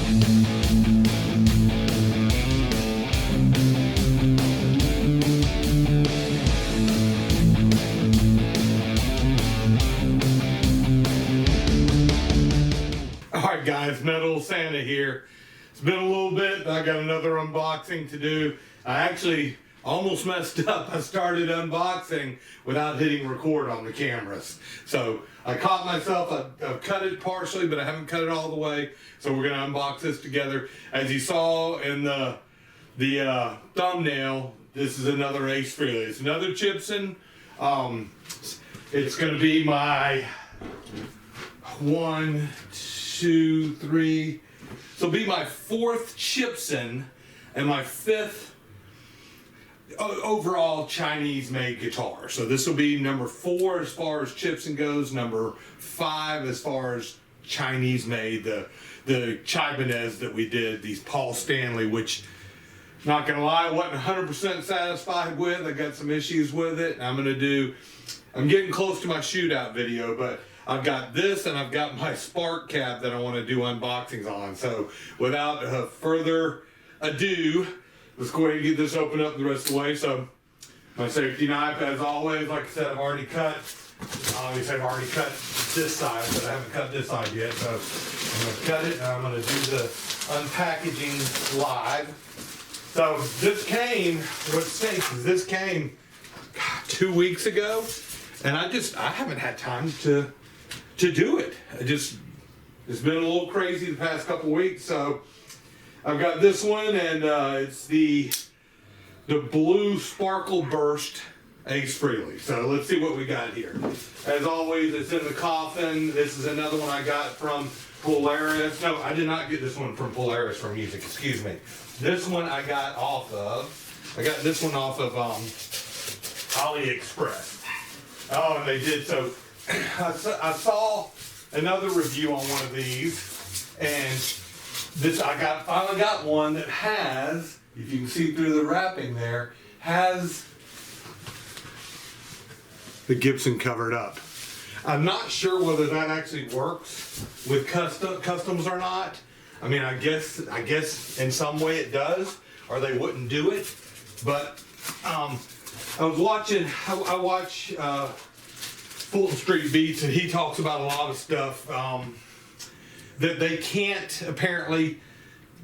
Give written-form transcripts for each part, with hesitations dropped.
Alright guys, Metal Santa here. It's been a little bit, I got another unboxing to do. I actually almost messed up. I started unboxing without hitting record on the cameras. So I caught myself, I've cut it partially, but I haven't cut it all the way. So we're gonna unbox this together. As you saw in the thumbnail, this is another Ace Frehley. It's another Chibson. It's gonna be my 1, 2, 3. So it'll be my 4th Chibson and my 5th overall Chinese-made guitar. So this will be number 4 as far as Chibson goes, number 5 as far as Chinese-made. The Chibonez that we did, these Paul Stanley, which, not gonna lie, I wasn't 100% satisfied with. I got some issues with it. I'm getting close to my shootout video, but I've got this and I've got my Spark cap that I want to do unboxings on. So without further ado, let's go ahead and get this opened up the rest of the way. So my safety knife, as always, like I said, I've already cut. Obviously I've already cut this side, but I haven't cut this side yet. So I'm going to cut it and I'm going to do the unpackaging live. So this came, what stinks is this came 2 weeks ago, and I haven't had time to do it. It's been a little crazy the past couple weeks. So I've got this one, and it's the blue sparkle burst Ace Frehley. So let's see what we got here. As always, it's in the coffin. This is another one I got from Polaris. No, I did not get this one from Polaris for music, excuse me. This one I got this one off of AliExpress. Oh, and they did so. I saw another review on one of these, and I finally got one that has, if you can see through the wrapping there, has the Gibson covered up. I'm not sure whether that actually works with customs or not. I mean, I guess in some way it does, or they wouldn't do it. But I watch Fulton Street Beats, and he talks about a lot of stuff that they can't apparently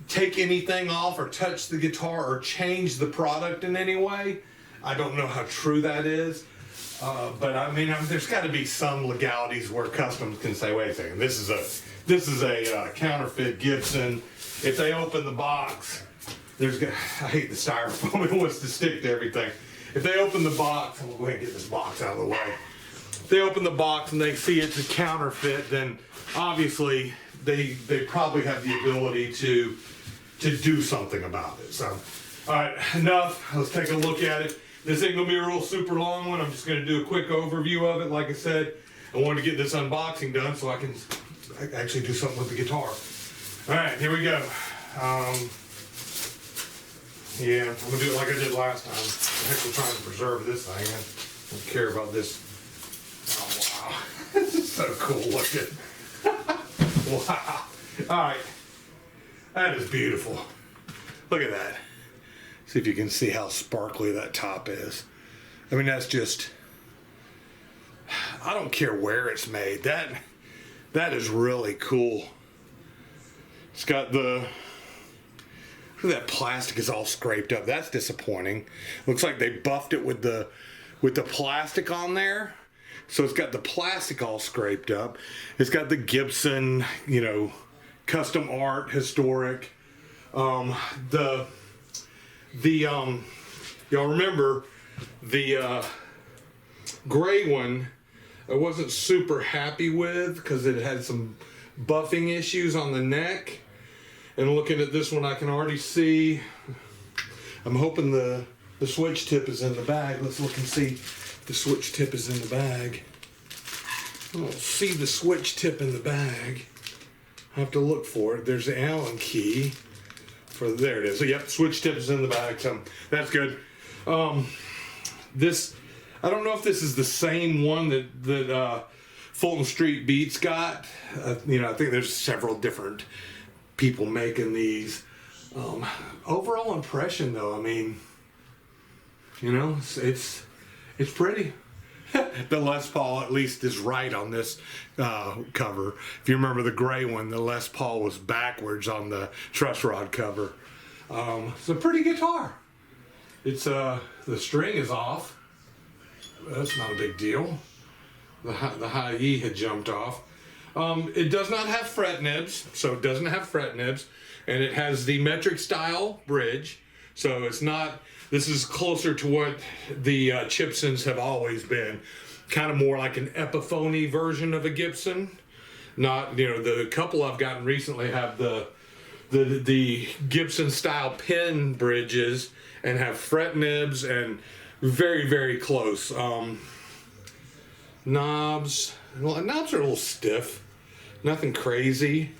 take anything off or touch the guitar or change the product in any way. I don't know how true that is, but I mean, there's got to be some legalities where customs can say, wait a second, this is a counterfeit Gibson. If they open the box, I hate the styrofoam, it wants to stick to everything. If they open the box, I'm gonna go ahead and get this box out of the way. If they open the box and they see it's a counterfeit, then obviously they probably have the ability to do something about it. So, all right, enough. Let's take a look at it. This ain't gonna be a real super long one. I'm just gonna do a quick overview of it. Like I said, I wanted to get this unboxing done so I can actually do something with the guitar. All right, here we go. Yeah, I'm gonna do it like I did last time. I think we're trying to preserve this thing. I don't care about this. Oh wow, this is so cool looking. Wow. All right, that is beautiful. Look at that. See if you can see how sparkly that top is. I mean, that's just, I don't care where it's made. That is really cool. It's got that plastic is all scraped up. That's disappointing. Looks like they buffed it with the plastic on there. So it's got the plastic all scraped up. It's got the Gibson, custom art, historic. Y'all remember the gray one I wasn't super happy with because it had some buffing issues on the neck. And looking at this one, I can already see, I'm hoping the switch tip is in the bag. Let's look and see if the switch tip is in the bag. I don't see the switch tip in the bag. I have to look for it. There's the Allen key. There it is. So yep, switch tip is in the bag, so that's good. This, I don't know if this is the same one that Fulton Street Beats got. I think there's several different people making these. Overall impression though, I mean, you know, it's pretty. The Les Paul at least is right on this cover. If you remember the gray one, the Les Paul was backwards on the truss rod cover. It's a pretty guitar. It's the string is off. That's not a big deal. The high E had jumped off. It does not have fret nibs, so it doesn't have fret nibs, and it has the metric style bridge. So it's not. This is closer to what the Chibsons have always been, kind of more like an Epiphone version of a Gibson. Not, you know, the couple I've gotten recently have the Gibson style pin bridges and have fret nibs and very, very close. Knobs, well, knobs are a little stiff, nothing crazy.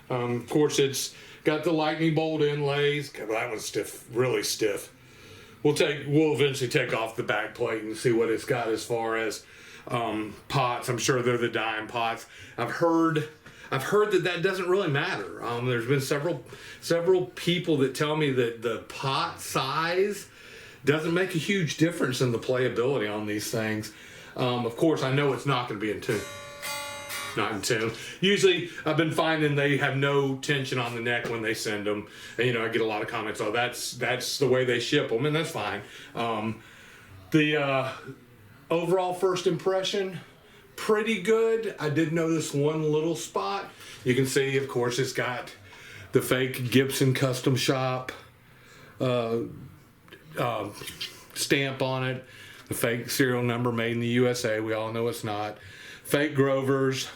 Of course, it's got the lightning bolt inlays. God, that one's stiff, really stiff. We'll eventually take off the back plate and see what it's got as far as pots. I'm sure they're the dime pots. I've heard that doesn't really matter. There's been several people that tell me that the pot size doesn't make a huge difference in the playability on these things. Of course, I know it's not going to be in tune. Not in tune. Usually, I've been finding they have no tension on the neck when they send them. And, you know, I get a lot of comments, oh, that's the way they ship them, and that's fine. The overall first impression, pretty good. I did notice one little spot. You can see, of course, it's got the fake Gibson Custom Shop stamp on it. The fake serial number made in the USA. We all know it's not. Fake Grovers.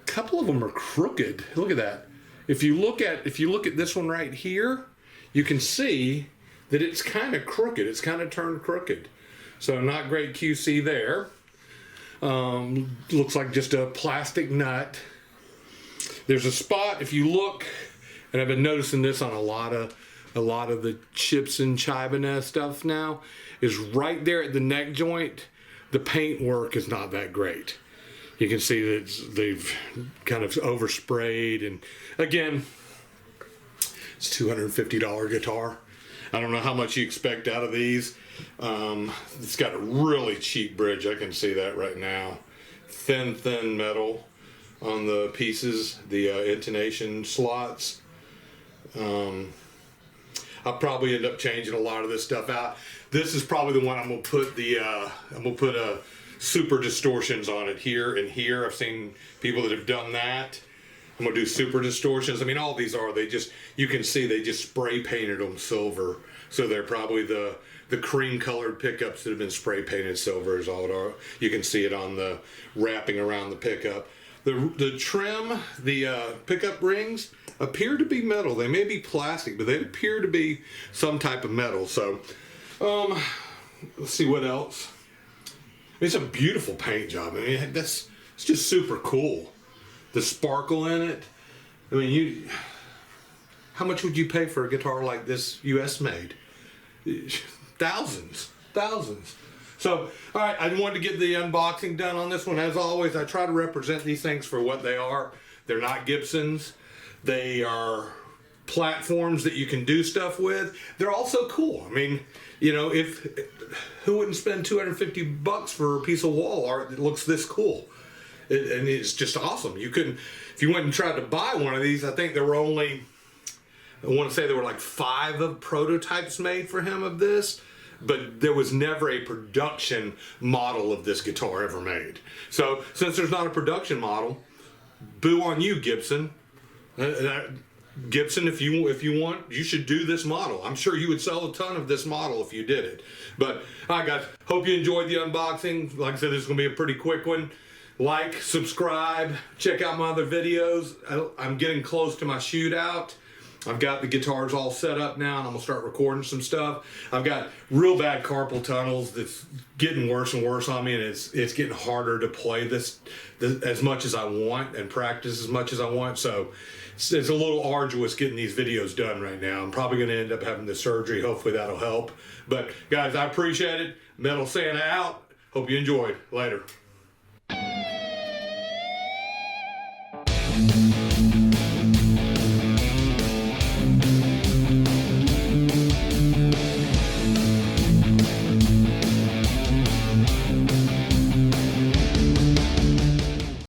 Couple of them are crooked. Look at that. If you look at this one right here, you can see that it's kind of crooked. It's kind of turned crooked. So not great QC there. Looks like just a plastic nut. There's a spot, if you look, and I've been noticing this on a lot of the Chibson Chibson stuff now, is right there at the neck joint. The paint work is not that great. You can see that they've kind of oversprayed, and again, it's $250 guitar. I don't know how much you expect out of these. It's got a really cheap bridge. I can see that right now. Thin metal on the pieces, the intonation slots. I'll probably end up changing a lot of this stuff out. This is probably the one I'm gonna put super distortions on it here and here. I've seen people that have done that. I'm gonna do super distortions. I mean, all these are, you can see they just spray painted them silver. So they're probably the cream colored pickups that have been spray painted silver is all it are. You can see it on the wrapping around the pickup. The trim, the pickup rings appear to be metal. They may be plastic, but they appear to be some type of metal. So, let's see what else. It's a beautiful paint job. I mean, it's just super cool. The sparkle in it. I mean, how much would you pay for a guitar like this US made? Thousands. So, all right, I wanted to get the unboxing done on this one. As always, I try to represent these things for what they are. They're not Gibsons. They are platforms that you can do stuff with. They're also cool. I mean, you know, who wouldn't spend $250 for a piece of wall art that looks this cool? And it's just awesome. You couldn't, if you went and tried to buy one of these, I think there were only, I want to say there were like 5 of prototypes made for him of this. But there was never a production model of this guitar ever made. So since there's not a production model, boo on you, Gibson. Gibson, if you want, you should do this model. I'm sure you would sell a ton of this model if you did it. But all right, guys, hope you enjoyed the unboxing. Like I said, this is going to be a pretty quick one. Like, subscribe, check out my other videos. I'm getting close to my shootout. I've got the guitars all set up now, and I'm gonna start recording some stuff. I've got real bad carpal tunnels that's getting worse and worse on me, and it's getting harder to play this as much as I want and practice as much as I want. So it's a little arduous getting these videos done right now. I'm probably gonna end up having the surgery. Hopefully that'll help. But guys, I appreciate it. Metal Santa out. Hope you enjoyed. Later. Bye.